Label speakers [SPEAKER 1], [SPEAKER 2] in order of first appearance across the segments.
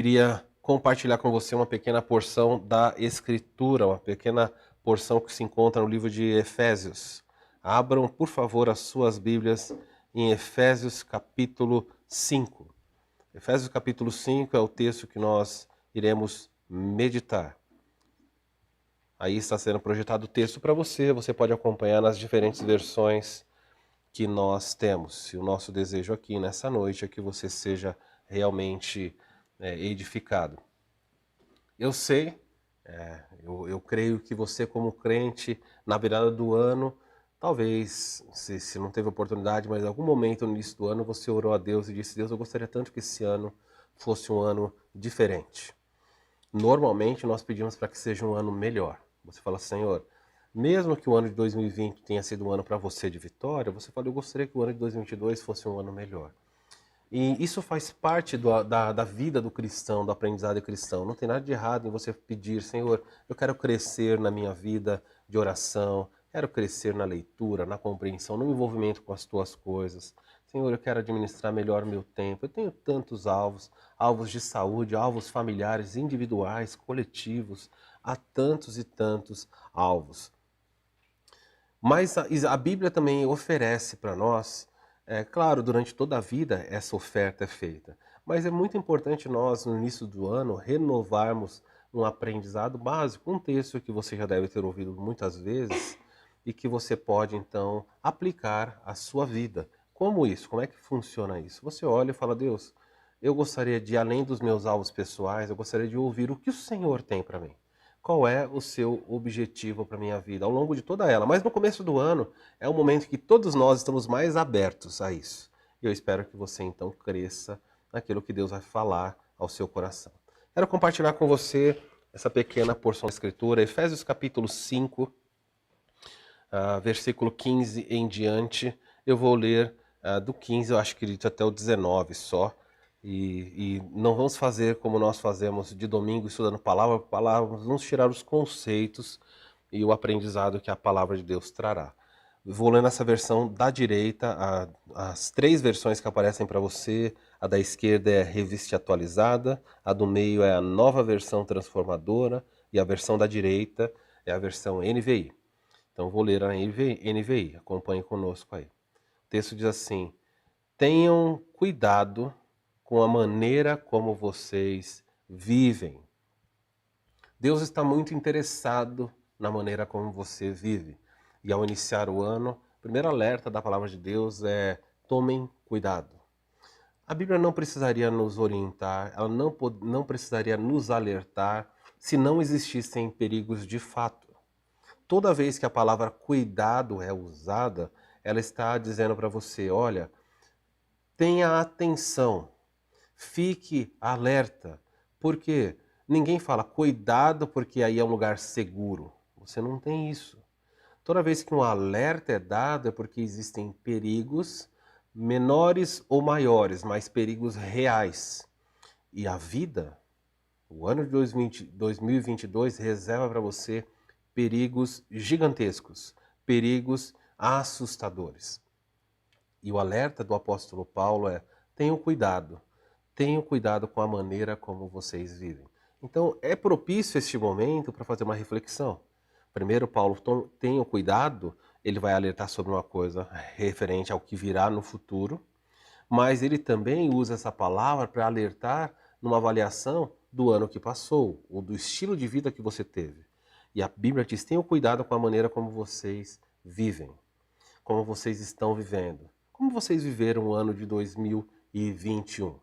[SPEAKER 1] Queria compartilhar com você uma pequena porção da Escritura, uma pequena porção que se encontra no livro de Efésios. Abram, por favor, as suas Bíblias em Efésios capítulo 5. Efésios capítulo 5 é o texto que nós iremos meditar. Aí está sendo projetado o texto para você, você pode acompanhar nas diferentes versões que nós temos. E o nosso desejo aqui nessa noite é que você seja realmente edificado. Eu sei, eu creio que você como crente, na virada do ano, talvez, se não teve oportunidade, mas em algum momento no início do ano você orou a Deus e disse: Deus, eu gostaria tanto que esse ano fosse um ano diferente. Normalmente nós pedimos para que seja um ano melhor. Você fala: Senhor, mesmo que o ano de 2020 tenha sido um ano para você de vitória, você fala: eu gostaria que o ano de 2022 fosse um ano melhor. E isso faz parte da vida do cristão, do aprendizado cristão. Não tem nada de errado em você pedir: Senhor, eu quero crescer na minha vida de oração, quero crescer na leitura, na compreensão, no envolvimento com as tuas coisas. Senhor, eu quero administrar melhor o meu tempo. Eu tenho tantos alvos, alvos de saúde, alvos familiares, individuais, coletivos. Há tantos e tantos alvos. Mas a Bíblia também oferece para nós, claro, durante toda a vida essa oferta é feita, mas é muito importante nós, no início do ano, renovarmos um aprendizado básico, um texto que você já deve ter ouvido muitas vezes e que você pode então aplicar à sua vida. Como isso? Como é que funciona isso? Você olha e fala: Deus, eu gostaria de, além dos meus alvos pessoais, eu gostaria de ouvir o que o Senhor tem para mim. Qual é o seu objetivo para a minha vida ao longo de toda ela. Mas no começo do ano é o momento que todos nós estamos mais abertos a isso. E eu espero que você então cresça naquilo que Deus vai falar ao seu coração. Quero compartilhar com você essa pequena porção da Escritura, Efésios capítulo 5, versículo 15 em diante. Eu vou ler do 15, eu acho que até o 19 só. E não vamos fazer como nós fazemos de domingo, estudando palavra por palavra, vamos tirar os conceitos e o aprendizado que a palavra de Deus trará. Vou ler nessa versão da direita, as três versões que aparecem para você. A da esquerda é a Revista Atualizada, a do meio é a Nova Versão Transformadora e a versão da direita é a versão NVI. Então vou ler a NVI, acompanhe conosco aí. O texto diz assim: tenham cuidado com a maneira como vocês vivem. Deus está muito interessado na maneira como você vive. E ao iniciar o ano, o primeiro alerta da palavra de Deus é: tomem cuidado. A Bíblia não precisaria nos orientar, ela não precisaria nos alertar se não existissem perigos de fato. Toda vez que a palavra cuidado é usada, ela está dizendo para você: olha, tenha atenção, fique alerta, porque ninguém fala cuidado porque aí é um lugar seguro. Você não tem isso. Toda vez que um alerta é dado é porque existem perigos menores ou maiores, mas perigos reais. E a vida, o ano de 2022 reserva para você perigos gigantescos, perigos assustadores. E o alerta do apóstolo Paulo é: tenham cuidado com a maneira como vocês vivem. Então é propício este momento para fazer uma reflexão. Primeiro, Paulo, tenham cuidado, ele vai alertar sobre uma coisa referente ao que virá no futuro, mas ele também usa essa palavra para alertar numa avaliação do ano que passou, ou do estilo de vida que você teve. E a Bíblia diz: tenham cuidado com a maneira como vocês vivem, como vocês estão vivendo, como vocês viveram o ano de 2021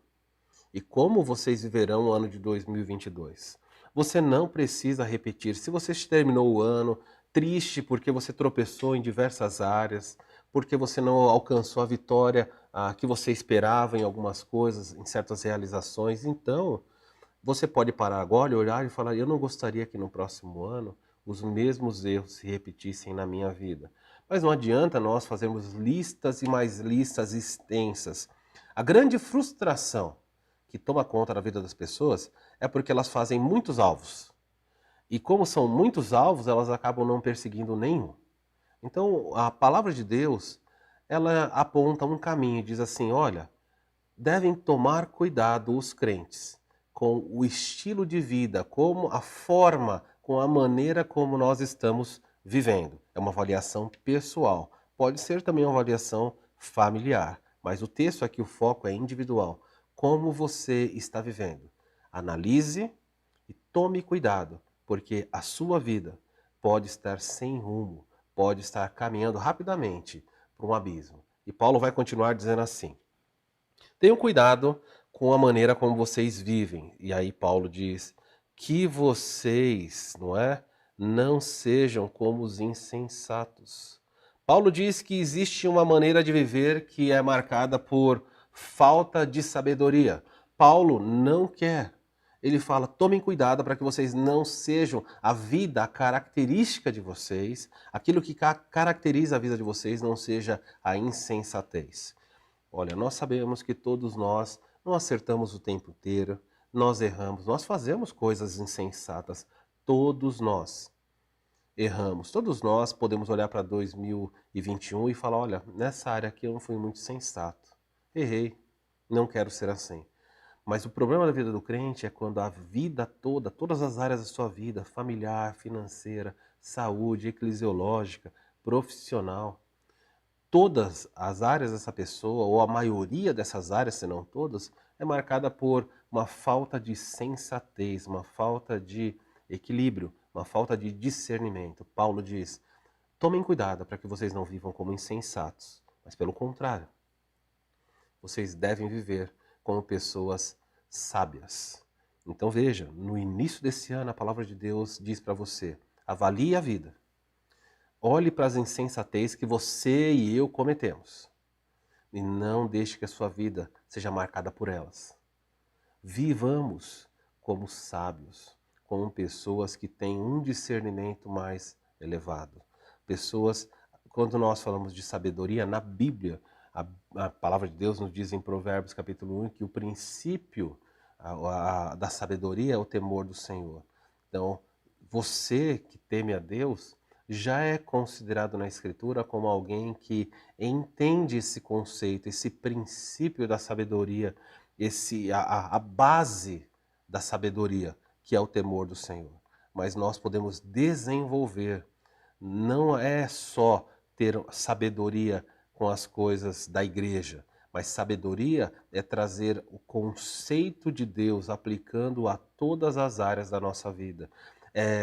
[SPEAKER 1] e como vocês viverão o ano de 2022. Você não precisa repetir. Se você terminou o ano triste porque você tropeçou em diversas áreas, porque você não alcançou a vitória que você esperava em algumas coisas, em certas realizações, então você pode parar agora e olhar e falar: eu não gostaria que no próximo ano os mesmos erros se repetissem na minha vida. Mas não adianta nós fazermos listas e mais listas extensas. A grande frustração que toma conta da vida das pessoas é porque elas fazem muitos alvos. E como são muitos alvos, elas acabam não perseguindo nenhum. Então, a palavra de Deus, ela aponta um caminho e diz assim: olha, devem tomar cuidado os crentes com o estilo de vida, como a forma, com a maneira como nós estamos vivendo. É uma avaliação pessoal. Pode ser também uma avaliação familiar, mas o texto aqui, o foco é individual. Como você está vivendo? Analise e tome cuidado, porque a sua vida pode estar sem rumo, pode estar caminhando rapidamente para um abismo. E Paulo vai continuar dizendo assim: tenham cuidado com a maneira como vocês vivem. E aí Paulo diz que vocês, não é? Não sejam como os insensatos. Paulo diz que existe uma maneira de viver que é marcada por falta de sabedoria. Paulo não quer. Ele fala: tomem cuidado para que vocês não sejam a vida, a característica de vocês, aquilo que caracteriza a vida de vocês não seja a insensatez. Olha, nós sabemos que todos nós não acertamos o tempo inteiro, nós erramos, nós fazemos coisas insensatas, todos nós erramos. Todos nós podemos olhar para 2021 e falar: olha, nessa área aqui eu não fui muito sensato, errei, não quero ser assim. Mas o problema da vida do crente é quando a vida toda, todas as áreas da sua vida, familiar, financeira, saúde, eclesiológica, profissional, todas as áreas dessa pessoa, ou a maioria dessas áreas, se não todas, é marcada por uma falta de sensatez, uma falta de equilíbrio, uma falta de discernimento. Paulo diz: tomem cuidado para que vocês não vivam como insensatos, mas pelo contrário, vocês devem viver como pessoas sábias. Então veja, no início desse ano a palavra de Deus diz para você: avalie a vida. Olhe para as insensatez que você e eu cometemos e não deixe que a sua vida seja marcada por elas. Vivamos como sábios, como pessoas que têm um discernimento mais elevado. Pessoas, quando nós falamos de sabedoria, na Bíblia, a palavra de Deus nos diz em Provérbios capítulo 1 que o princípio da sabedoria é o temor do Senhor. Então, você que teme a Deus já é considerado na Escritura como alguém que entende esse conceito, esse princípio da sabedoria, a base da sabedoria, que é o temor do Senhor. Mas nós podemos desenvolver, não é só ter sabedoria com as coisas da igreja, mas sabedoria é trazer o conceito de Deus aplicando a todas as áreas da nossa vida.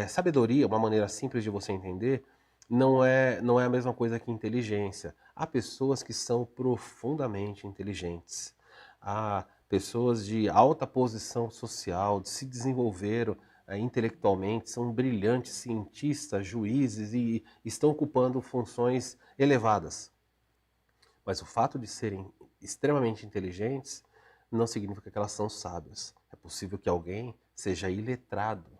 [SPEAKER 1] Sabedoria, uma maneira simples de você entender, não é a mesma coisa que inteligência. Há pessoas que são profundamente inteligentes. Há pessoas de alta posição social, de se desenvolveram intelectualmente, são brilhantes cientistas, juízes e estão ocupando funções elevadas. Mas o fato de serem extremamente inteligentes não significa que elas são sábias. É possível que alguém seja iletrado,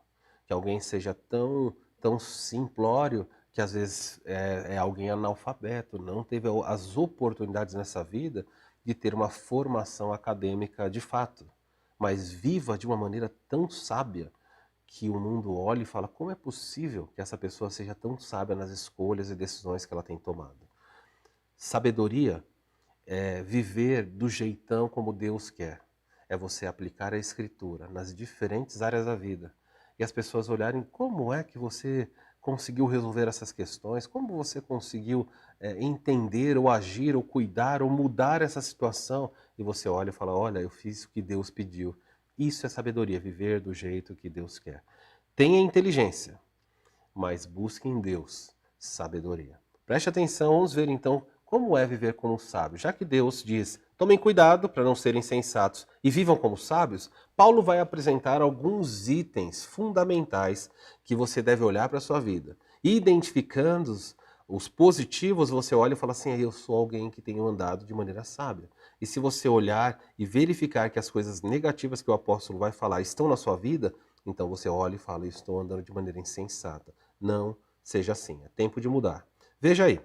[SPEAKER 1] que alguém seja tão simplório que às vezes é alguém analfabeto, não teve as oportunidades nessa vida de ter uma formação acadêmica de fato, mas viva de uma maneira tão sábia que o mundo olha e fala: como é possível que essa pessoa seja tão sábia nas escolhas e decisões que ela tem tomado? Sabedoria é viver do jeitão como Deus quer. É você aplicar a Escritura nas diferentes áreas da vida. E as pessoas olharem: como é que você conseguiu resolver essas questões? Como você conseguiu entender, ou agir, ou cuidar, ou mudar essa situação? E você olha e fala: olha, eu fiz o que Deus pediu. Isso é sabedoria, viver do jeito que Deus quer. Tenha inteligência, mas busque em Deus sabedoria. Preste atenção, vamos ver então como é viver como sábio. Já que Deus diz: tomem cuidado para não serem insensatos e vivam como sábios, Paulo vai apresentar alguns itens fundamentais que você deve olhar para a sua vida. E identificando os positivos, você olha e fala assim: eu sou alguém que tenho andado de maneira sábia. E se você olhar e verificar que as coisas negativas que o apóstolo vai falar estão na sua vida, então você olha e fala: eu estou andando de maneira insensata. Não seja assim, é tempo de mudar. Veja aí.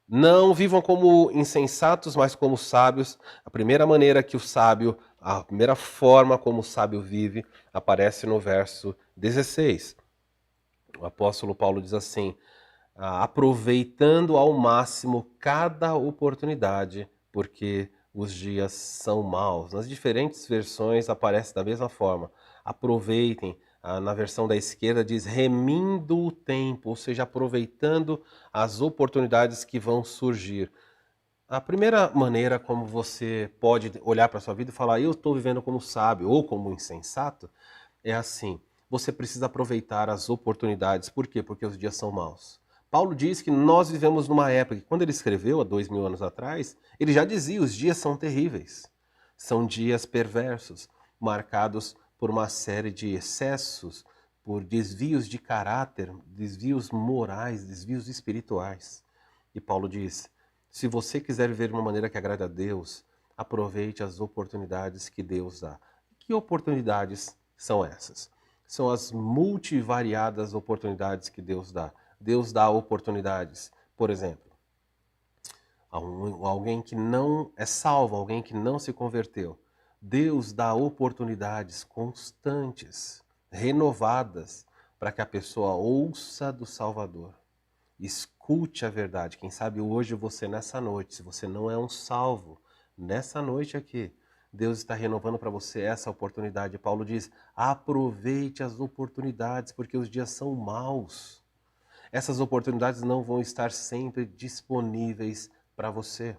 [SPEAKER 1] Não vivam como insensatos, mas como sábios. A primeira maneira que o sábio, a primeira forma como o sábio vive, aparece no verso 16. O apóstolo Paulo diz assim: aproveitando ao máximo cada oportunidade, porque os dias são maus. Nas diferentes versões aparece da mesma forma. Aproveitem. Na versão da esquerda diz remindo o tempo, ou seja, aproveitando as oportunidades que vão surgir. A primeira maneira como você pode olhar para a sua vida e falar eu estou vivendo como sábio ou como insensato, é assim, você precisa aproveitar as oportunidades. Por quê? Porque os dias são maus. Paulo diz que nós vivemos numa época, que quando ele escreveu, há 2000 anos atrás, ele já dizia, os dias são terríveis. São dias perversos, marcados por uma série de excessos, por desvios de caráter, desvios morais, desvios espirituais. E Paulo diz, se você quiser viver de uma maneira que agrade a Deus, aproveite as oportunidades que Deus dá. Que oportunidades são essas? São as multivariadas oportunidades que Deus dá. Deus dá oportunidades. Por exemplo, alguém que não é salvo, alguém que não se converteu. Deus dá oportunidades constantes, renovadas, para que a pessoa ouça do Salvador. Escute a verdade. Quem sabe hoje você, nessa noite, se você não é um salvo, nessa noite aqui, Deus está renovando para você essa oportunidade. Paulo diz, aproveite as oportunidades, porque os dias são maus. Essas oportunidades não vão estar sempre disponíveis para você.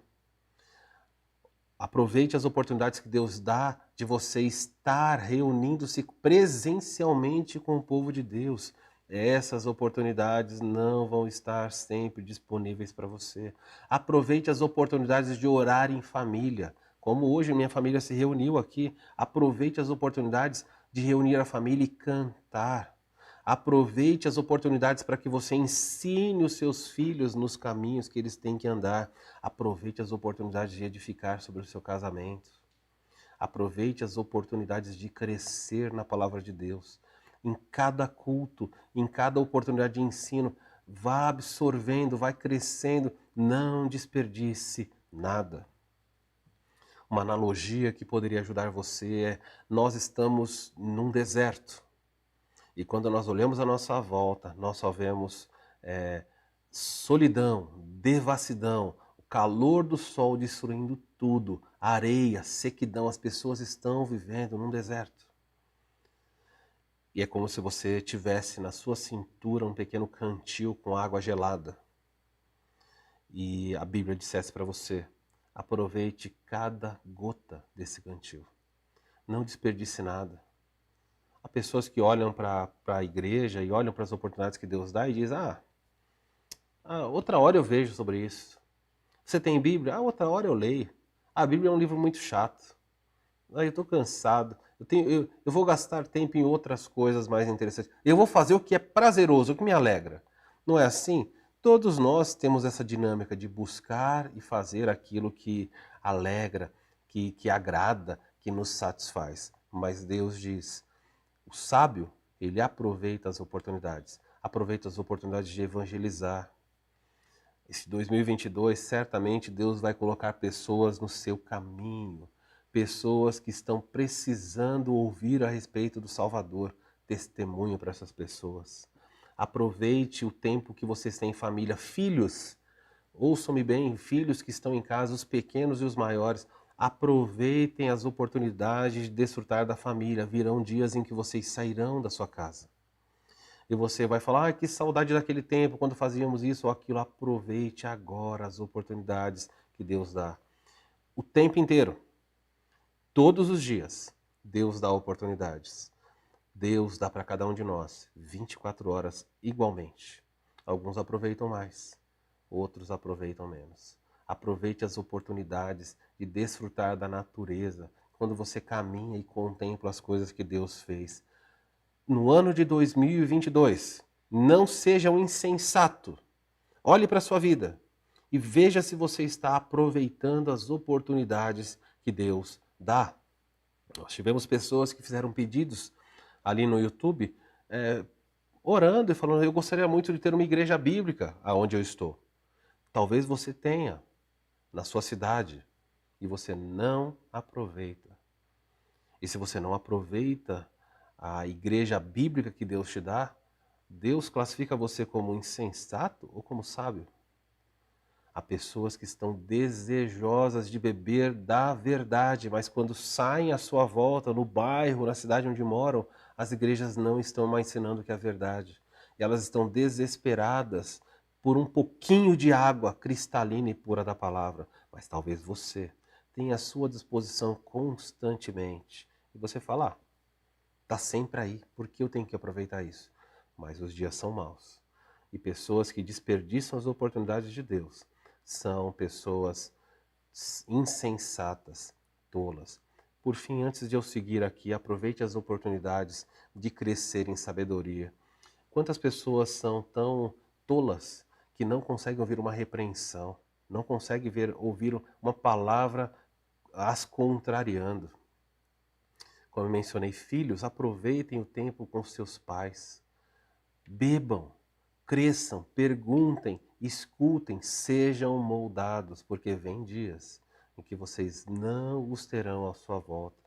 [SPEAKER 1] Aproveite as oportunidades que Deus dá de você estar reunindo-se presencialmente com o povo de Deus. Essas oportunidades não vão estar sempre disponíveis para você. Aproveite as oportunidades de orar em família. Como hoje minha família se reuniu aqui, aproveite as oportunidades de reunir a família e cantar. Aproveite as oportunidades para que você ensine os seus filhos nos caminhos que eles têm que andar. Aproveite as oportunidades de edificar sobre o seu casamento. Aproveite as oportunidades de crescer na palavra de Deus. Em cada culto, em cada oportunidade de ensino, vá absorvendo, vai crescendo. Não desperdice nada. Uma analogia que poderia ajudar você é: nós estamos num deserto. E quando nós olhamos à nossa volta, nós só vemos solidão, devassidão, o calor do sol destruindo tudo, areia, sequidão. As pessoas estão vivendo num deserto. E é como se você tivesse na sua cintura um pequeno cantil com água gelada. E a Bíblia dissesse para você, aproveite cada gota desse cantil. Não desperdice nada. Há pessoas que olham para a igreja e olham para as oportunidades que Deus dá e dizem, outra hora eu vejo sobre isso. Você tem Bíblia? Outra hora eu leio. A Bíblia é um livro muito chato. Eu estou cansado. Eu vou gastar tempo em outras coisas mais interessantes. Eu vou fazer o que é prazeroso, o que me alegra. Não é assim? Todos nós temos essa dinâmica de buscar e fazer aquilo que alegra, que agrada, que nos satisfaz. Mas Deus diz, o sábio, ele aproveita as oportunidades de evangelizar. Esse 2022, certamente Deus vai colocar pessoas no seu caminho, pessoas que estão precisando ouvir a respeito do Salvador. Testemunho para essas pessoas. Aproveite o tempo que vocês têm em família. Filhos, ouçam-me bem, filhos que estão em casa, os pequenos e os maiores, aproveitem as oportunidades de desfrutar da família. Virão dias em que vocês sairão da sua casa. E você vai falar, que saudade daquele tempo, quando fazíamos isso ou aquilo. Aproveite agora as oportunidades que Deus dá. O tempo inteiro, todos os dias, Deus dá oportunidades. Deus dá para cada um de nós 24 horas igualmente. Alguns aproveitam mais, outros aproveitam menos. Aproveite as oportunidades de desfrutar da natureza, quando você caminha e contempla as coisas que Deus fez. No ano de 2022, não seja um insensato. Olhe para a sua vida e veja se você está aproveitando as oportunidades que Deus dá. Nós tivemos pessoas que fizeram pedidos ali no YouTube, orando e falando, eu gostaria muito de ter uma igreja bíblica aonde eu estou. Talvez você tenha na sua cidade e você não aproveita. E se você não aproveita a igreja bíblica que Deus te dá, Deus classifica você como insensato ou como sábio? Há pessoas que estão desejosas de beber da verdade, mas quando saem à sua volta, no bairro, na cidade onde moram, as igrejas não estão mais ensinando que é a verdade. E elas estão desesperadas por um pouquinho de água cristalina e pura da palavra. Mas talvez você tenha à sua disposição constantemente. E você fala, está sempre aí, por que eu tenho que aproveitar isso? Mas os dias são maus. E pessoas que desperdiçam as oportunidades de Deus são pessoas insensatas, tolas. Por fim, antes de eu seguir aqui, aproveite as oportunidades de crescer em sabedoria. Quantas pessoas são tão tolas que não conseguem ouvir uma repreensão, não conseguem ouvir uma palavra as contrariando? Como eu mencionei, filhos, aproveitem o tempo com seus pais. Bebam, cresçam, perguntem, escutem, sejam moldados, porque vem dias em que vocês não os terão à sua volta.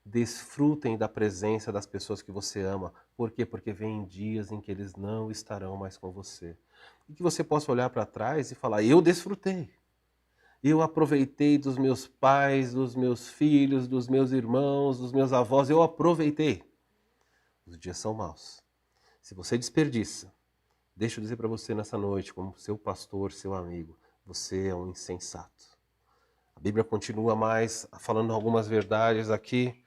[SPEAKER 1] Desfrutem da presença das pessoas que você ama. Por quê? Porque vem dias em que eles não estarão mais com você. E que você possa olhar para trás e falar, eu desfrutei. Eu aproveitei dos meus pais, dos meus filhos, dos meus irmãos, dos meus avós, eu aproveitei. Os dias são maus. Se você desperdiça, deixa eu dizer para você nessa noite, como seu pastor, seu amigo, você é um insensato. A Bíblia continua mais falando algumas verdades aqui.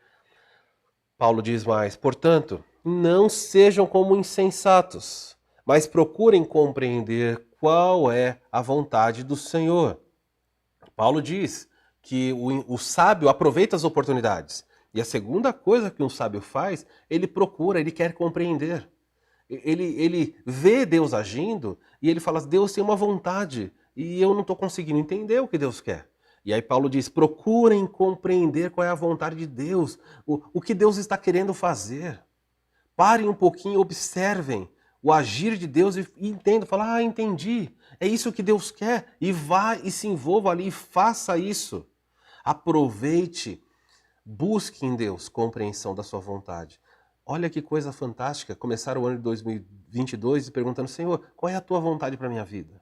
[SPEAKER 1] Paulo diz mais, portanto, não sejam como insensatos, mas procurem compreender qual é a vontade do Senhor. Paulo diz que o sábio aproveita as oportunidades. E a segunda coisa que um sábio faz, ele procura, ele quer compreender. Ele vê Deus agindo e ele fala, Deus tem uma vontade e eu não estou conseguindo entender o que Deus quer. E aí Paulo diz, procurem compreender qual é a vontade de Deus, o que Deus está querendo fazer. Parem um pouquinho, observem o agir de Deus e entendam, falam, entendi, é isso que Deus quer, e vá e se envolva ali e faça isso. Aproveite, busque em Deus compreensão da sua vontade. Olha que coisa fantástica, começar o ano de 2022 e perguntando, Senhor, qual é a tua vontade para a minha vida?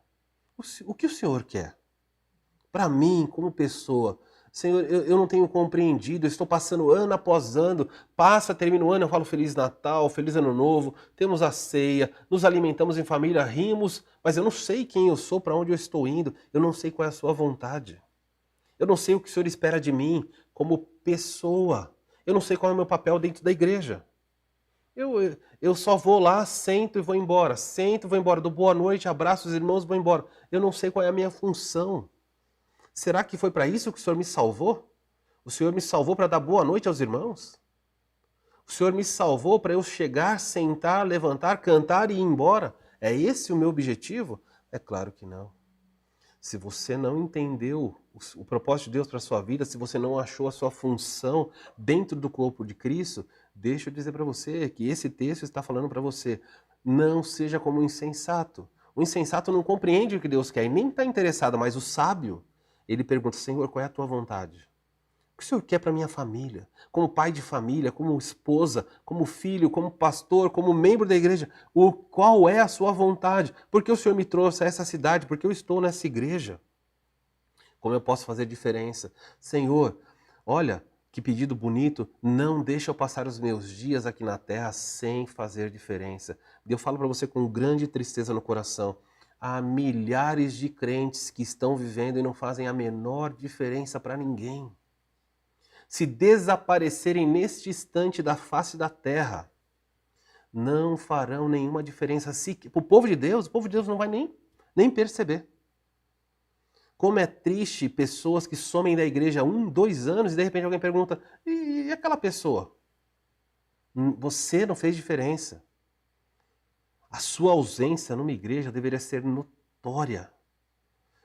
[SPEAKER 1] O que o Senhor quer? Para mim, como pessoa, Senhor, eu não tenho compreendido, eu estou passando ano após ano, termina o ano, eu falo Feliz Natal, Feliz Ano Novo, temos a ceia, nos alimentamos em família, rimos, mas eu não sei quem eu sou, para onde eu estou indo, eu não sei qual é a sua vontade. Eu não sei o que o Senhor espera de mim como pessoa, eu não sei qual é o meu papel dentro da igreja. Eu só vou lá, sento e vou embora, dou boa noite, abraço os irmãos e vou embora. Eu não sei qual é a minha função. Será que foi para isso que o Senhor me salvou? O Senhor me salvou para dar boa noite aos irmãos? O Senhor me salvou para eu chegar, sentar, levantar, cantar e ir embora? É esse o meu objetivo? É claro que não. Se você não entendeu o propósito de Deus para a sua vida, se você não achou a sua função dentro do corpo de Cristo, deixa eu dizer para você que esse texto está falando para você, não seja como um insensato. O insensato não compreende o que Deus quer e nem está interessado, mas o sábio, ele pergunta, Senhor, qual é a tua vontade? O que o Senhor quer para a minha família? Como pai de família, como esposa, como filho, como pastor, como membro da igreja, qual é a sua vontade? Por que o Senhor me trouxe a essa cidade? Por que eu estou nessa igreja? Como eu posso fazer diferença? Senhor, olha, que pedido bonito, não deixa eu passar os meus dias aqui na terra sem fazer diferença. E eu falo para você com grande tristeza no coração, há milhares de crentes que estão vivendo e não fazem a menor diferença para ninguém. Se desaparecerem neste instante da face da terra, não farão nenhuma diferença. Para o povo de Deus não vai nem perceber. Como é triste pessoas que somem da igreja 1, 2 anos e de repente alguém pergunta, e aquela pessoa? Você não fez diferença. A sua ausência numa igreja deveria ser notória.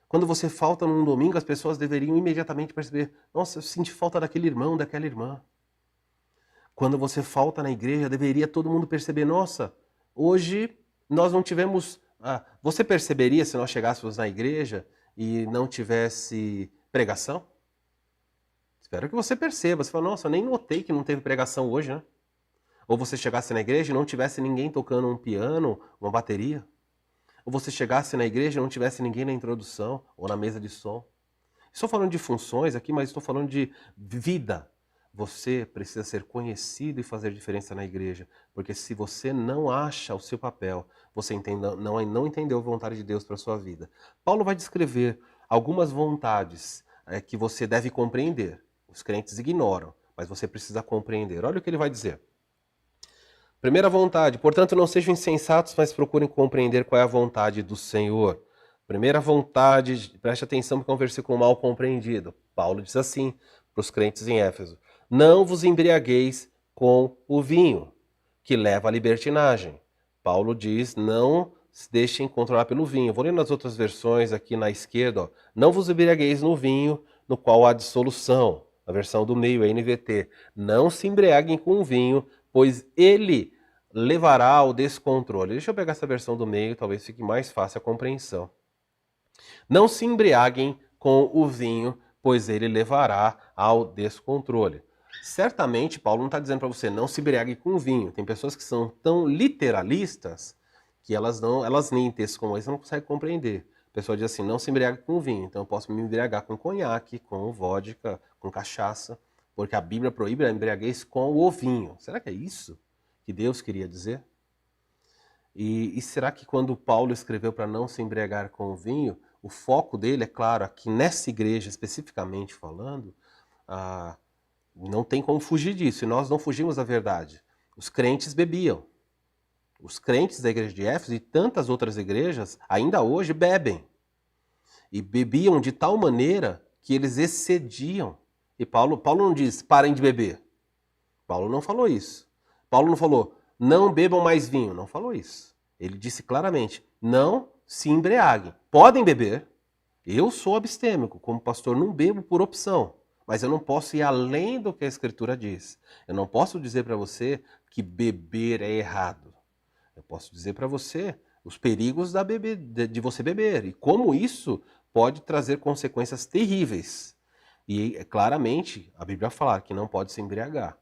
[SPEAKER 1] Quando você falta num domingo, as pessoas deveriam imediatamente perceber, nossa, eu senti falta daquele irmão, daquela irmã. Quando você falta na igreja, deveria todo mundo perceber, nossa, hoje nós não tivemos... você perceberia se nós chegássemos na igreja e não tivesse pregação? Espero que você perceba. Você fala, nossa, eu nem notei que não teve pregação hoje, né? Ou você chegasse na igreja e não tivesse ninguém tocando um piano, uma bateria. Ou você chegasse na igreja e não tivesse ninguém na introdução ou na mesa de som. Estou falando de funções aqui, mas estou falando de vida. Você precisa ser conhecido e fazer diferença na igreja, porque se você não acha o seu papel, você não entendeu a vontade de Deus para a sua vida. Paulo vai descrever algumas vontades que você deve compreender. Os crentes ignoram, mas você precisa compreender. Olha o que ele vai dizer. Primeira vontade, portanto não sejam insensatos, mas procurem compreender qual é a vontade do Senhor. Primeira vontade, preste atenção porque é um versículo mal compreendido. Paulo diz assim para os crentes em Éfeso: não vos embriagueis com o vinho, que leva à libertinagem. Paulo diz, não se deixem controlar pelo vinho. Vou ler nas outras versões aqui na esquerda, ó. Não vos embriagueis no vinho, no qual há dissolução. A versão do meio, a NVT. Não se embriaguem com o vinho, pois ele levará ao descontrole. Deixa eu pegar essa versão do meio, talvez fique mais fácil a compreensão. Não se embriaguem com o vinho, pois ele levará ao descontrole. Certamente, Paulo não está dizendo para você não se embriague com o vinho. Tem pessoas que são tão literalistas que elas leem textos como esse e não conseguem compreender. A pessoa diz assim, não se embriague com o vinho, então eu posso me embriagar com conhaque, com vodka, com cachaça, porque a Bíblia proíbe a embriaguez com o vinho. Será que é isso que Deus queria dizer? E será que quando Paulo escreveu para não se embriagar com o vinho, o foco dele, é claro, aqui nessa igreja especificamente falando, não tem como fugir disso, e nós não fugimos da verdade. Os crentes bebiam. Os crentes da igreja de Éfeso e tantas outras igrejas ainda hoje bebem. E bebiam de tal maneira que eles excediam. E Paulo não diz, parem de beber. Paulo não falou isso. Paulo não falou, não bebam mais vinho. Não falou isso. Ele disse claramente, não se embriaguem. Podem beber. Eu sou abstêmico. Como pastor, não bebo por opção. Mas eu não posso ir além do que a Escritura diz. Eu não posso dizer para você que beber é errado. Eu posso dizer para você os perigos de você beber e como isso pode trazer consequências terríveis. E claramente a Bíblia fala que não pode se embriagar.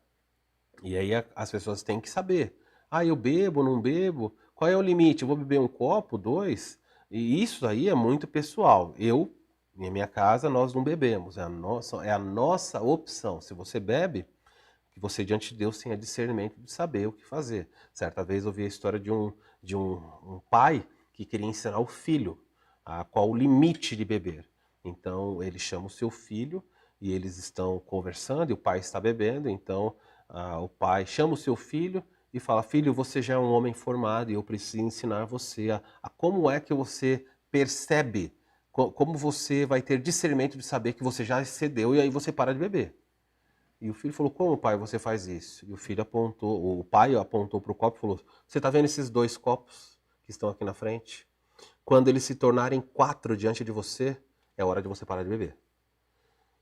[SPEAKER 1] E aí as pessoas têm que saber. Eu bebo, não bebo? Qual é o limite? Eu vou beber um copo, dois? E isso aí é muito pessoal. Em minha casa, nós não bebemos. É a nossa opção. Se você bebe, que você diante de Deus tenha discernimento de saber o que fazer. Certa vez eu vi a história de um pai que queria ensinar o filho qual o limite de beber. Então ele chama o seu filho e eles estão conversando e o pai está bebendo, então o pai chama o seu filho e fala, filho, você já é um homem formado e eu preciso ensinar você a como é que você percebe, como você vai ter discernimento de saber que você já excedeu e aí você para de beber. E o filho falou, como, pai, você faz isso? E o pai apontou para o copo e falou, você está vendo esses 2 copos que estão aqui na frente? Quando eles se tornarem 4 diante de você, é hora de você parar de beber.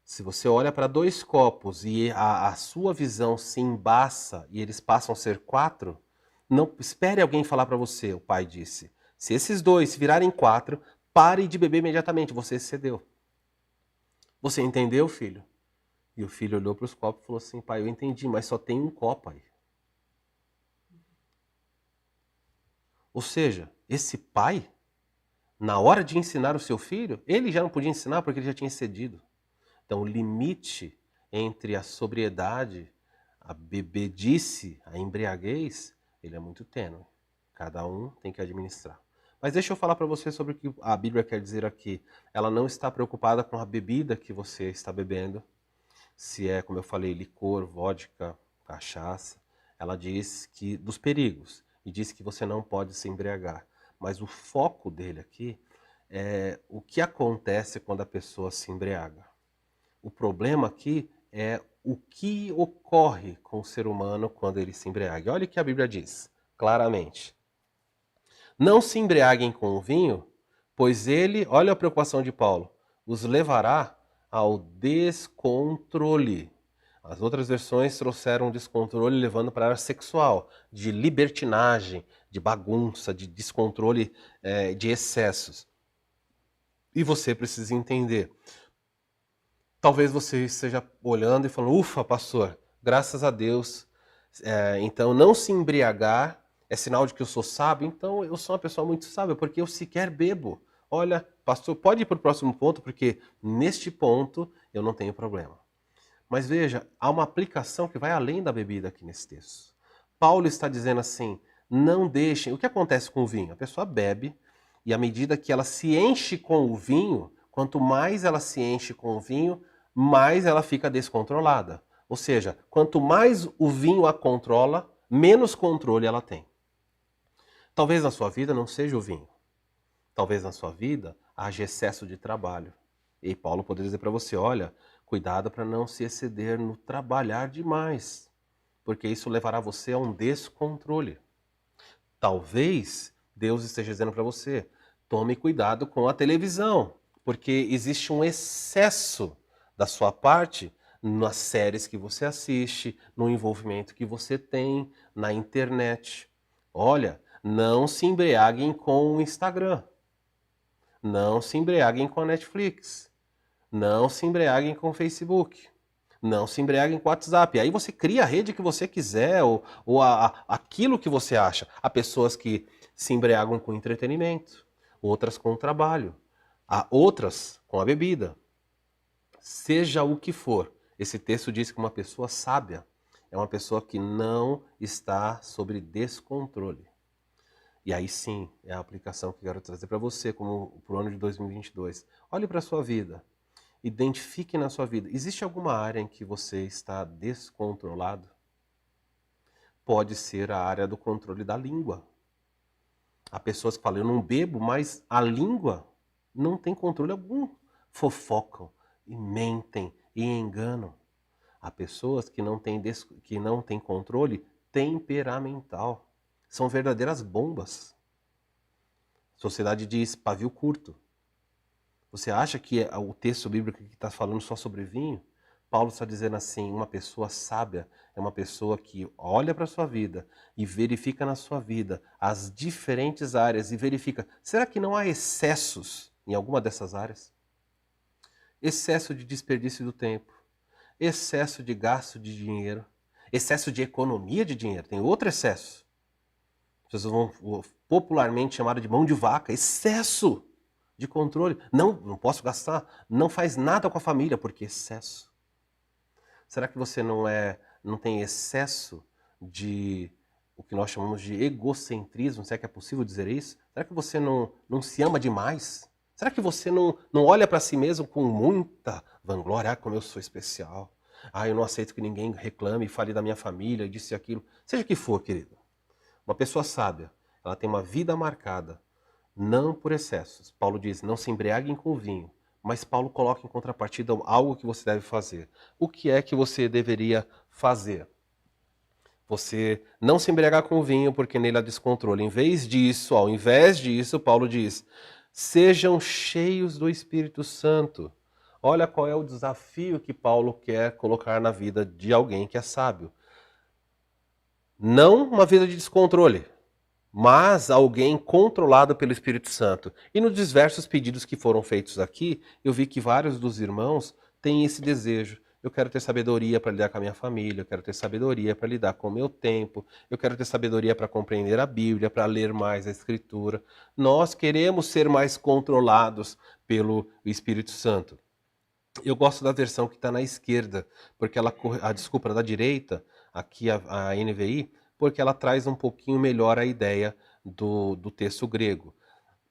[SPEAKER 1] Se você olha para 2 copos e a sua visão se embaça e eles passam a ser 4, não espere alguém falar para você, o pai disse. Se esses 2 se virarem 4, pare de beber imediatamente, você excedeu. Você entendeu, filho? E o filho olhou para os copos e falou assim, pai, eu entendi, mas só tem um copo aí. Ou seja, esse pai, na hora de ensinar o seu filho, ele já não podia ensinar porque ele já tinha excedido. Então o limite entre a sobriedade, a bebedice, a embriaguez, ele é muito tênue. Cada um tem que administrar. Mas deixa eu falar para você sobre o que a Bíblia quer dizer aqui. Ela não está preocupada com a bebida que você está bebendo, se é, como eu falei, licor, vodka, cachaça. Ela diz que dos perigos e diz que você não pode se embriagar. Mas o foco dele aqui é o que acontece quando a pessoa se embriaga. O problema aqui é o que ocorre com o ser humano quando ele se embriaga. Olha o que a Bíblia diz, claramente. Não se embriaguem com o vinho, pois ele, olha a preocupação de Paulo, os levará ao descontrole. As outras versões trouxeram descontrole levando para a área sexual, de libertinagem, de bagunça, de descontrole, de excessos. E você precisa entender. Talvez você esteja olhando e falando, ufa, pastor, graças a Deus. Então não se embriagar É sinal de que eu sou sábio? Então eu sou uma pessoa muito sábia, porque eu sequer bebo. Olha, pastor, pode ir para o próximo ponto, porque neste ponto eu não tenho problema. Mas veja, há uma aplicação que vai além da bebida aqui nesse texto. Paulo está dizendo assim, não deixem... O que acontece com o vinho? A pessoa bebe, e à medida que ela se enche com o vinho, quanto mais ela se enche com o vinho, mais ela fica descontrolada. Ou seja, quanto mais o vinho a controla, menos controle ela tem. Talvez na sua vida não seja o vinho. Talvez na sua vida haja excesso de trabalho. E Paulo poderia dizer para você, olha, cuidado para não se exceder no trabalhar demais, porque isso levará você a um descontrole. Talvez Deus esteja dizendo para você, tome cuidado com a televisão, porque existe um excesso da sua parte nas séries que você assiste, no envolvimento que você tem na internet. Olha, não se embriaguem com o Instagram. Não se embriaguem com a Netflix. Não se embriaguem com o Facebook. Não se embriaguem com o WhatsApp. Aí você cria a rede que você quiser ou aquilo que você acha. Há pessoas que se embriagam com entretenimento, outras com o trabalho, há outras com a bebida. Seja o que for, esse texto diz que uma pessoa sábia é uma pessoa que não está sob descontrole. E aí sim, é a aplicação que eu quero trazer para você como para o ano de 2022. Olhe para a sua vida. Identifique na sua vida. Existe alguma área em que você está descontrolado? Pode ser a área do controle da língua. Há pessoas que falam, eu não bebo, mas a língua não tem controle algum. Fofocam e mentem e enganam. Há pessoas que não têm controle temperamental. São verdadeiras bombas. A sociedade diz pavio curto. Você acha que o texto bíblico que está falando só sobre vinho? Paulo está dizendo assim, uma pessoa sábia é uma pessoa que olha para a sua vida e verifica na sua vida as diferentes áreas e verifica, será que não há excessos em alguma dessas áreas? Excesso de desperdício do tempo, excesso de gasto de dinheiro, excesso de economia de dinheiro, tem outro excesso. Vocês vão popularmente chamar de mão de vaca, excesso de controle. Não posso gastar, não faz nada com a família, porque excesso. Será que você não tem excesso de o que nós chamamos de egocentrismo? Será que é possível dizer isso? Será que você não se ama demais? Será que você não olha para si mesmo com muita vanglória? Ah, como eu sou especial. Ah, eu não aceito que ninguém reclame e fale da minha família, disse aquilo. Seja o que for, querido. Uma pessoa sábia, ela tem uma vida marcada, não por excessos. Paulo diz, não se embriaguem com vinho, mas Paulo coloca em contrapartida algo que você deve fazer. O que é que você deveria fazer? Você não se embriagar com vinho, porque nele há descontrole. Ao invés disso, Paulo diz, sejam cheios do Espírito Santo. Olha qual é o desafio que Paulo quer colocar na vida de alguém que é sábio. Não uma vida de descontrole, mas alguém controlado pelo Espírito Santo. E nos diversos pedidos que foram feitos aqui, eu vi que vários dos irmãos têm esse desejo. Eu quero ter sabedoria para lidar com a minha família, eu quero ter sabedoria para lidar com o meu tempo, eu quero ter sabedoria para compreender a Bíblia, para ler mais a Escritura. Nós queremos ser mais controlados pelo Espírito Santo. Eu gosto da versão que está na esquerda, porque desculpa, da direita, aqui a NVI, porque ela traz um pouquinho melhor a ideia do texto grego.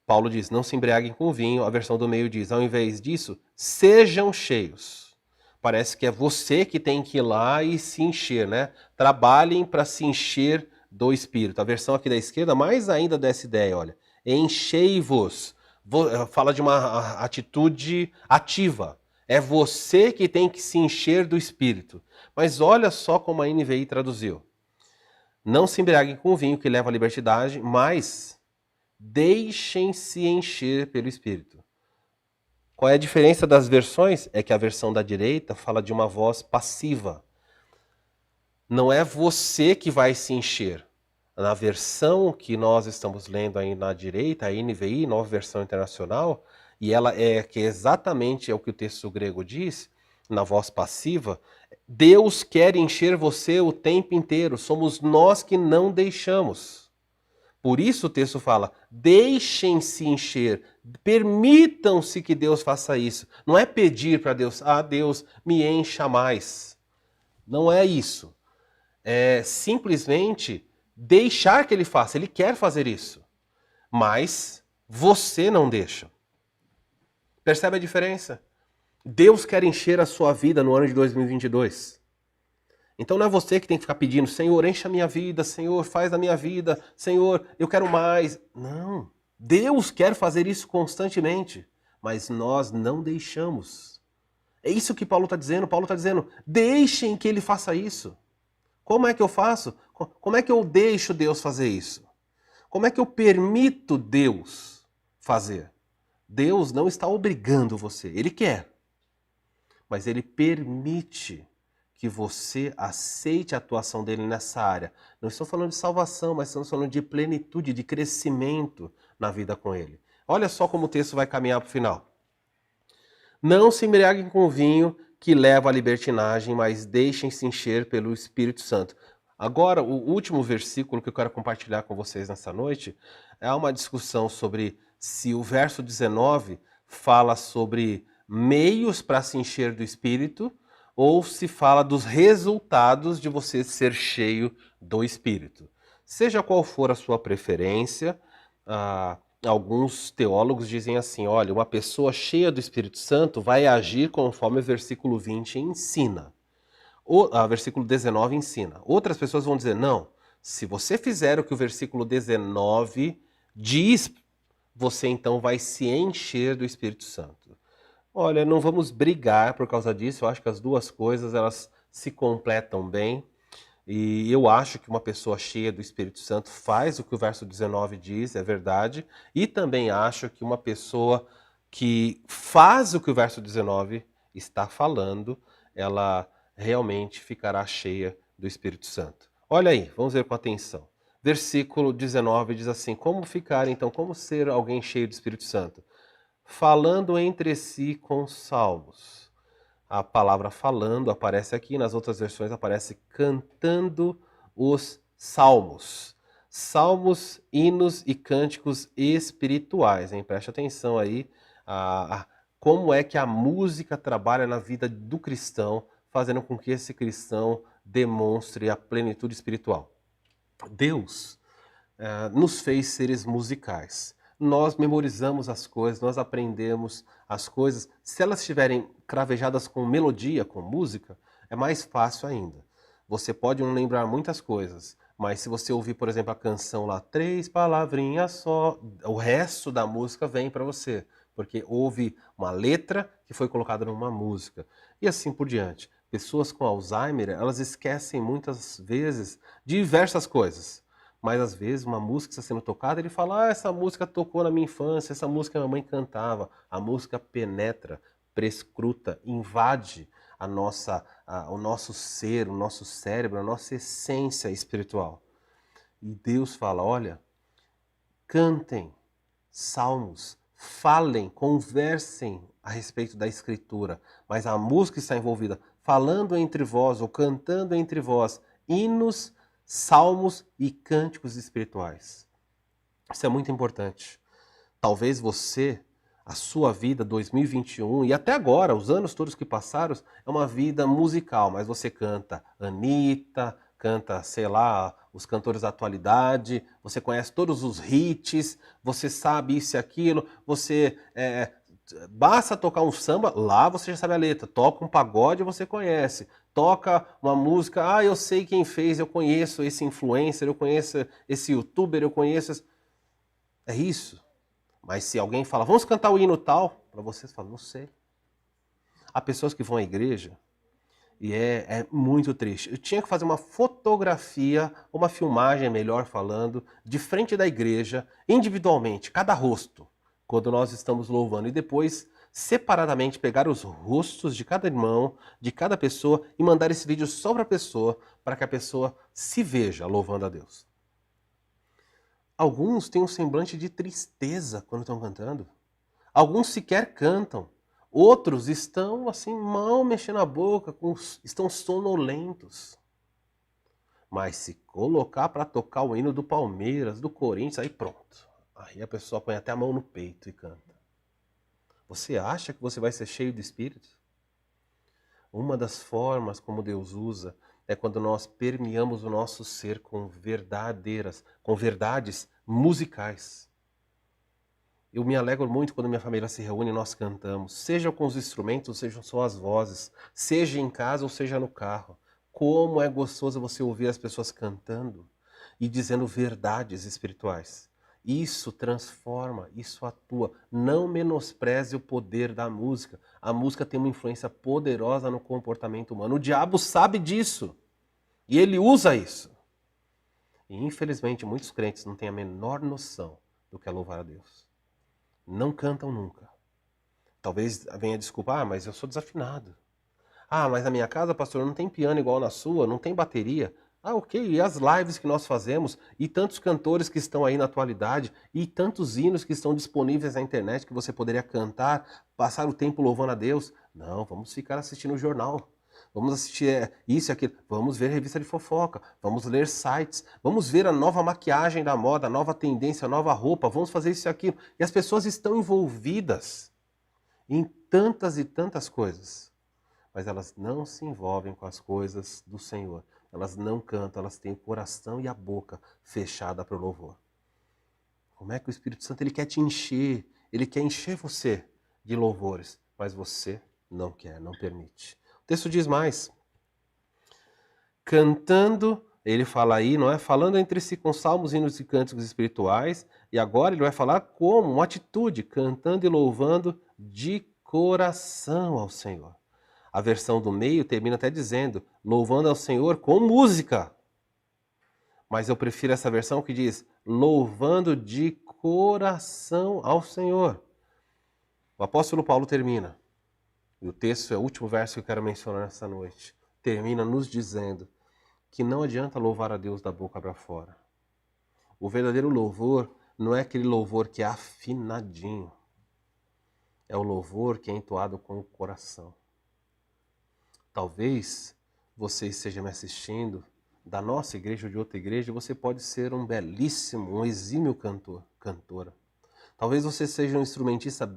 [SPEAKER 1] Paulo diz, não se embriaguem com vinho, a versão do meio diz, ao invés disso, sejam cheios. Parece que é você que tem que ir lá e se encher, né? Trabalhem para se encher do Espírito. A versão aqui da esquerda mais ainda dessa ideia, olha. Enchei-vos. Fala de uma atitude ativa. É você que tem que se encher do Espírito. Mas olha só como a NVI traduziu. Não se embriaguem com vinho que leva à libertinagem, mas deixem-se encher pelo Espírito. Qual é a diferença das versões? É que a versão da direita fala de uma voz passiva. Não é você que vai se encher. Na versão que nós estamos lendo aí na direita, a NVI, Nova Versão Internacional, e ela que exatamente é o que o texto grego diz, na voz passiva, Deus quer encher você o tempo inteiro, somos nós que não deixamos. Por isso o texto fala, deixem-se encher, permitam-se que Deus faça isso. Não é pedir para Deus, Deus, me encha mais. Não é isso. É simplesmente deixar que Ele faça. Ele quer fazer isso. Mas você não deixa. Percebe a diferença? Deus quer encher a sua vida no ano de 2022. Então não é você que tem que ficar pedindo, Senhor, enche a minha vida, Senhor, faz a minha vida, Senhor, eu quero mais. Não. Deus quer fazer isso constantemente, mas nós não deixamos. É isso que Paulo está dizendo. Paulo está dizendo, deixem que Ele faça isso. Como é que eu faço? Como é que eu deixo Deus fazer isso? Como é que eu permito Deus fazer? Deus não está obrigando você, Ele quer. Mas Ele permite que você aceite a atuação dele nessa área. Não estou falando de salvação, mas estamos falando de plenitude, de crescimento na vida com ele. Olha só como o texto vai caminhar para o final. Não se embriaguem com vinho que leva à libertinagem, mas deixem-se encher pelo Espírito Santo. Agora, o último versículo que eu quero compartilhar com vocês nessa noite é uma discussão sobre se o verso 19 fala sobre meios para se encher do Espírito ou se fala dos resultados de você ser cheio do Espírito. Seja qual for a sua preferência, alguns teólogos dizem assim, olha, uma pessoa cheia do Espírito Santo vai agir conforme o versículo 20 ensina. Versículo 19 ensina. Outras pessoas vão dizer, não, se você fizer o que o versículo 19 diz, você então vai se encher do Espírito Santo. Olha, não vamos brigar por causa disso, eu acho que as duas coisas elas se completam bem. E eu acho que uma pessoa cheia do Espírito Santo faz o que o verso 19 diz, é verdade. E também acho que uma pessoa que faz o que o verso 19 está falando, ela realmente ficará cheia do Espírito Santo. Olha aí, vamos ver com atenção. Versículo 19 diz assim, como ficar então, como ser alguém cheio do Espírito Santo? Falando entre si com salmos. A palavra falando aparece aqui, nas outras versões aparece cantando os salmos. Salmos, hinos e cânticos espirituais, hein? Preste atenção aí como é que a música trabalha na vida do cristão, fazendo com que esse cristão demonstre a plenitude espiritual. Deus nos fez seres musicais. Nós memorizamos as coisas, nós aprendemos as coisas. Se elas estiverem cravejadas com melodia, com música, é mais fácil ainda. Você pode não lembrar muitas coisas, mas se você ouvir, por exemplo, a canção lá, 3 palavrinhas só, o resto da música vem para você, porque houve uma letra que foi colocada numa música. E assim por diante. Pessoas com Alzheimer, elas esquecem muitas vezes diversas coisas. Mas às vezes uma música está sendo tocada, ele fala, essa música tocou na minha infância, essa música minha mãe cantava. A música penetra, prescruta, invade o nosso ser, o nosso cérebro, a nossa essência espiritual. E Deus fala, olha, cantem salmos, falem, conversem a respeito da Escritura, mas a música está envolvida, falando entre vós ou cantando entre vós, hinos, salmos e cânticos espirituais. Isso é muito importante. Talvez você, a sua vida 2021 e até agora, os anos todos que passaram, é uma vida musical, mas você canta Anitta, canta, sei lá, os cantores da atualidade, você conhece todos os hits, você sabe isso e aquilo, você basta tocar um samba, lá você já sabe a letra, toca um pagode, você conhece. Toca uma música, eu sei quem fez, eu conheço esse influencer, eu conheço esse youtuber, eu conheço... É isso. Mas se alguém fala, vamos cantar o hino tal, para vocês falam, não sei. Há pessoas que vão à igreja e é muito triste. Eu tinha que fazer uma fotografia, uma filmagem, melhor falando, de frente da igreja, individualmente, cada rosto, quando nós estamos louvando. E depois separadamente pegar os rostos de cada irmão, de cada pessoa e mandar esse vídeo só para que a pessoa se veja louvando a Deus. Alguns têm um semblante de tristeza quando estão cantando. Alguns sequer cantam. Outros estão assim mal mexendo a boca, estão sonolentos. Mas se colocar para tocar o hino do Palmeiras, do Corinthians, aí pronto. Aí a pessoa põe até a mão no peito e canta. Você acha que você vai ser cheio de Espírito? Uma das formas como Deus usa é quando nós permeamos o nosso ser com verdades musicais. Eu me alegro muito quando minha família se reúne e nós cantamos, seja com os instrumentos, sejam só as vozes, seja em casa ou seja no carro. Como é gostoso você ouvir as pessoas cantando e dizendo verdades espirituais. Isso transforma, isso atua. Não menospreze o poder da música. A música tem uma influência poderosa no comportamento humano. O diabo sabe disso e ele usa isso. E infelizmente muitos crentes não têm a menor noção do que é louvar a Deus. Não cantam nunca. Talvez venha a desculpa, mas eu sou desafinado. Mas na minha casa, pastor, não tem piano igual na sua, não tem bateria. Ok, e as lives que nós fazemos, e tantos cantores que estão aí na atualidade, e tantos hinos que estão disponíveis na internet que você poderia cantar, passar o tempo louvando a Deus. Não, vamos ficar assistindo o jornal. Vamos assistir isso e aquilo. Vamos ver revista de fofoca. Vamos ler sites. Vamos ver a nova maquiagem da moda, a nova tendência, a nova roupa. Vamos fazer isso e aquilo. E as pessoas estão envolvidas em tantas e tantas coisas. Mas elas não se envolvem com as coisas do Senhor. Elas não cantam, elas têm o coração e a boca fechada para o louvor. Como é que o Espírito Santo ele quer te encher? Ele quer encher você de louvores, mas você não quer, não permite. O texto diz mais. Cantando, ele fala aí, não é? Falando entre si com salmos, hinos e cânticos espirituais. E agora ele vai falar como? Uma atitude, cantando e louvando de coração ao Senhor. A versão do meio termina até dizendo, louvando ao Senhor com música. Mas eu prefiro essa versão que diz, louvando de coração ao Senhor. O apóstolo Paulo termina, e o texto é o último verso que eu quero mencionar nessa noite, termina nos dizendo que não adianta louvar a Deus da boca para fora. O verdadeiro louvor não é aquele louvor que é afinadinho, é o louvor que é entoado com o coração. Talvez você esteja me assistindo da nossa igreja ou de outra igreja, você pode ser um belíssimo, um exímio cantora. Talvez você seja um instrumentista,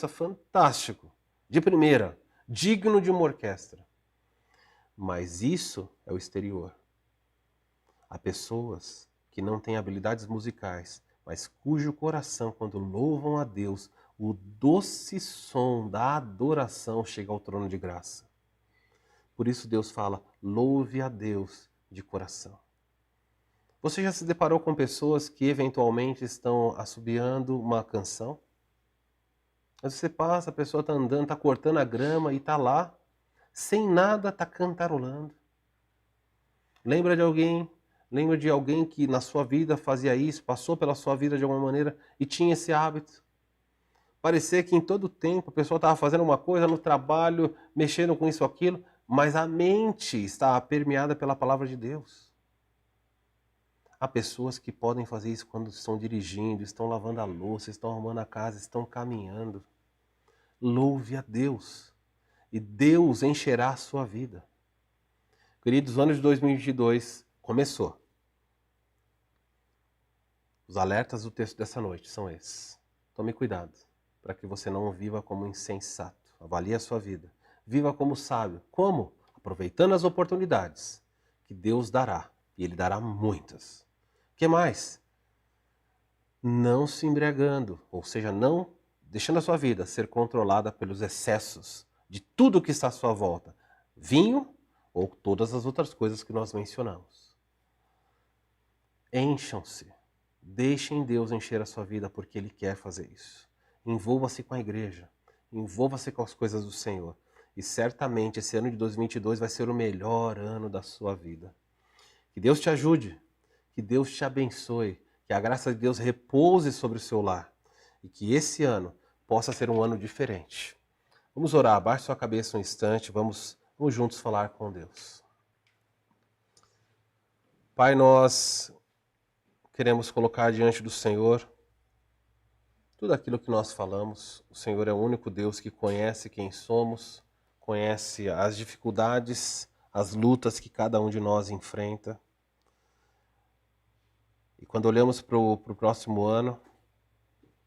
[SPEAKER 1] fantástico, de primeira, digno de uma orquestra. Mas isso é o exterior. Há pessoas que não têm habilidades musicais, mas cujo coração, quando louvam a Deus, o doce som da adoração chega ao trono de graça. Por isso Deus fala, louve a Deus de coração. Você já se deparou com pessoas que eventualmente estão assobiando uma canção? Mas você passa, a pessoa está andando, está cortando a grama e está lá, sem nada, está cantarolando. Lembra de alguém? Lembra de alguém que na sua vida fazia isso, passou pela sua vida de alguma maneira e tinha esse hábito? Parecia que em todo tempo a pessoa estava fazendo uma coisa no trabalho, mexendo com isso ou aquilo, mas a mente está permeada pela palavra de Deus. Há pessoas que podem fazer isso quando estão dirigindo, estão lavando a louça, estão arrumando a casa, estão caminhando. Louve a Deus e Deus encherá a sua vida. Queridos, o ano de 2022 começou. Os alertas do texto dessa noite são esses. Tome cuidado para que você não viva como insensato. Avalie a sua vida. Viva como sábio. Como? Aproveitando as oportunidades que Deus dará. E Ele dará muitas. O que mais? Não se embriagando. Ou seja, não deixando a sua vida ser controlada pelos excessos de tudo que está à sua volta. Vinho ou todas as outras coisas que nós mencionamos. Encham-se. Deixem Deus encher a sua vida porque Ele quer fazer isso. Envolva-se com a igreja. Envolva-se com as coisas do Senhor. E certamente esse ano de 2022 vai ser o melhor ano da sua vida. Que Deus te ajude. Que Deus te abençoe. Que a graça de Deus repouse sobre o seu lar. E que esse ano possa ser um ano diferente. Vamos orar. Abaixe sua cabeça um instante. Vamos juntos falar com Deus. Pai, nós queremos colocar diante do Senhor tudo aquilo que nós falamos. O Senhor é o único Deus que conhece quem somos, conhece as dificuldades, as lutas que cada um de nós enfrenta. quando olhamos para o próximo ano,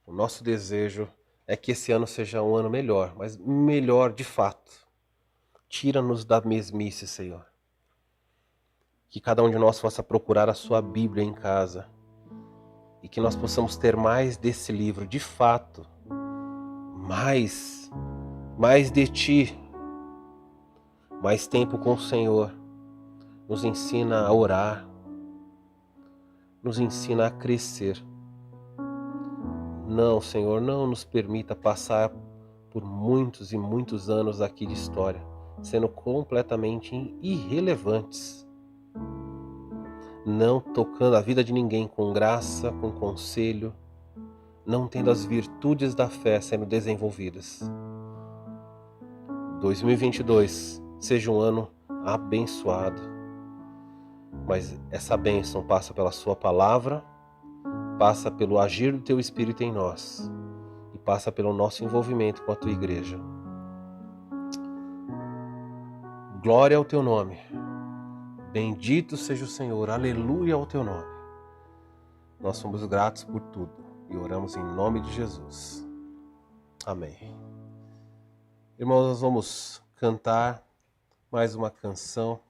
[SPEAKER 1] o nosso desejo é que esse ano seja um ano melhor, mas melhor de fato. Tira-nos da mesmice, Senhor. Que cada um de nós possa procurar a sua Bíblia em casa e que nós possamos ter mais desse livro, de fato, mais de Ti, mais tempo com o Senhor. Nos ensina a orar, nos ensina a crescer. Não, Senhor, não nos permita passar por muitos e muitos anos aqui de história, sendo completamente irrelevantes, não tocando a vida de ninguém com graça, com conselho, não tendo as virtudes da fé sendo desenvolvidas. 2022 seja um ano abençoado, mas essa bênção passa pela Sua palavra, passa pelo agir do Teu Espírito em nós e passa pelo nosso envolvimento com a Tua igreja. Glória ao Teu nome. Bendito seja o Senhor. Aleluia ao Teu nome. Nós somos gratos por tudo e oramos em nome de Jesus. Amém. Irmãos, nós vamos cantar mais uma canção.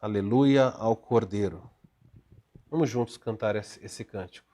[SPEAKER 1] Aleluia ao Cordeiro. Vamos juntos cantar esse cântico.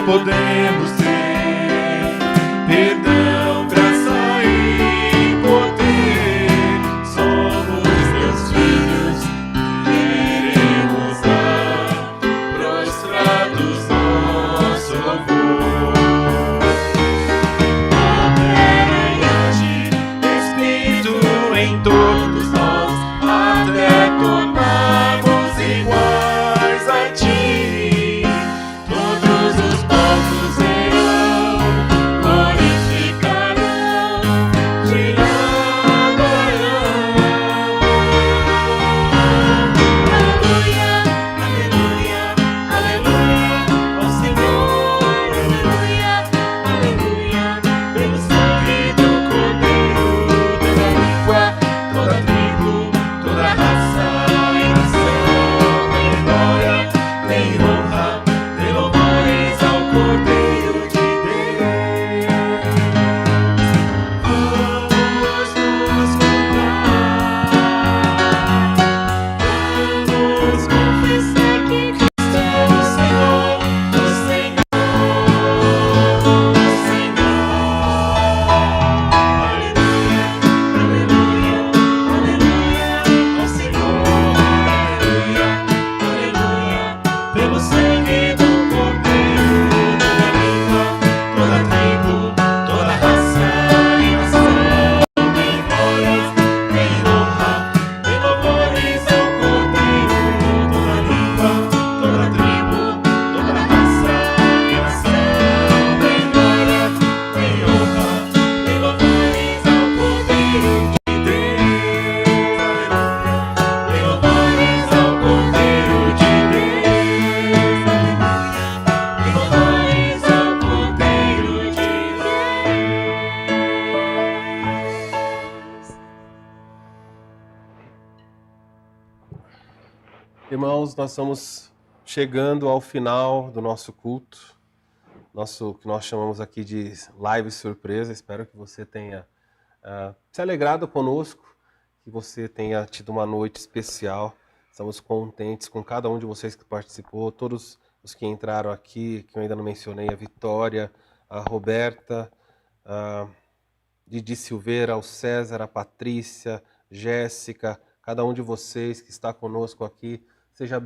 [SPEAKER 2] Podemos ter perdão, graça e poder. Somos teus filhos, queremos dar prostrados nosso louvor. Age, Espírito em todos nós, até tornarmos iguais a ti. Todos os povos
[SPEAKER 1] Irmãos, nós estamos chegando ao final do nosso culto, que nós chamamos aqui de live surpresa. Espero que você tenha se alegrado conosco, que você tenha tido uma noite especial. Estamos contentes com cada um de vocês que participou, todos os que entraram aqui, que eu ainda não mencionei, a Vitória, a Roberta, a Didi Silveira, o César, a Patrícia, Jéssica, cada um de vocês que está conosco aqui, seja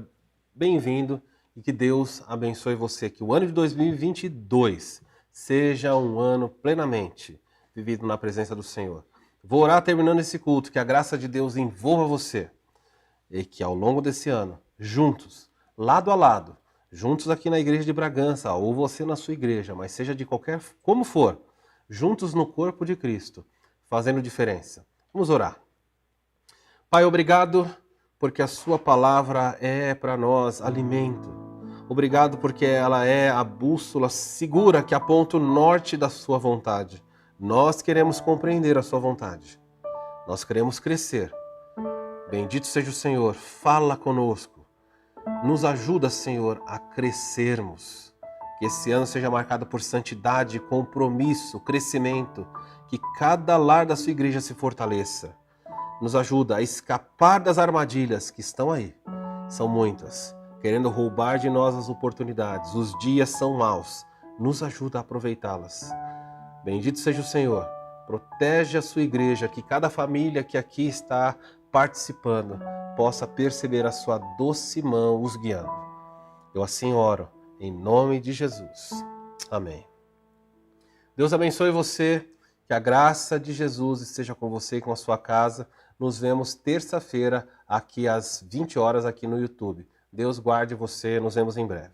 [SPEAKER 1] bem-vindo e que Deus abençoe você, que o ano de 2022 seja um ano plenamente vivido na presença do Senhor. Vou orar terminando esse culto, que a graça de Deus envolva você e que ao longo desse ano, juntos, lado a lado, juntos aqui na igreja de Bragança, ou você na sua igreja, mas seja de qualquer, como for, juntos no corpo de Cristo, fazendo diferença. Vamos orar. Pai, obrigado porque a sua palavra é para nós alimento. Obrigado porque ela é a bússola segura que aponta o norte da sua vontade. Nós queremos compreender a sua vontade. Nós queremos crescer. Bendito seja o Senhor, fala conosco. Nos ajuda, Senhor, a crescermos. Que esse ano seja marcado por santidade, compromisso, crescimento. Que cada lar da sua igreja se fortaleça. Nos ajuda a escapar das armadilhas que estão aí. São muitas, querendo roubar de nós as oportunidades. Os dias são maus. Nos ajuda a aproveitá-las. Bendito seja o Senhor. Protege a sua igreja, que cada família que aqui está participando possa perceber a sua doce mão os guiando. Eu assim oro, em nome de Jesus. Amém. Deus abençoe você, que a graça de Jesus esteja com você e com a sua casa. Nos vemos terça-feira, aqui às 20 horas, aqui no YouTube. Deus guarde você, nos vemos em breve.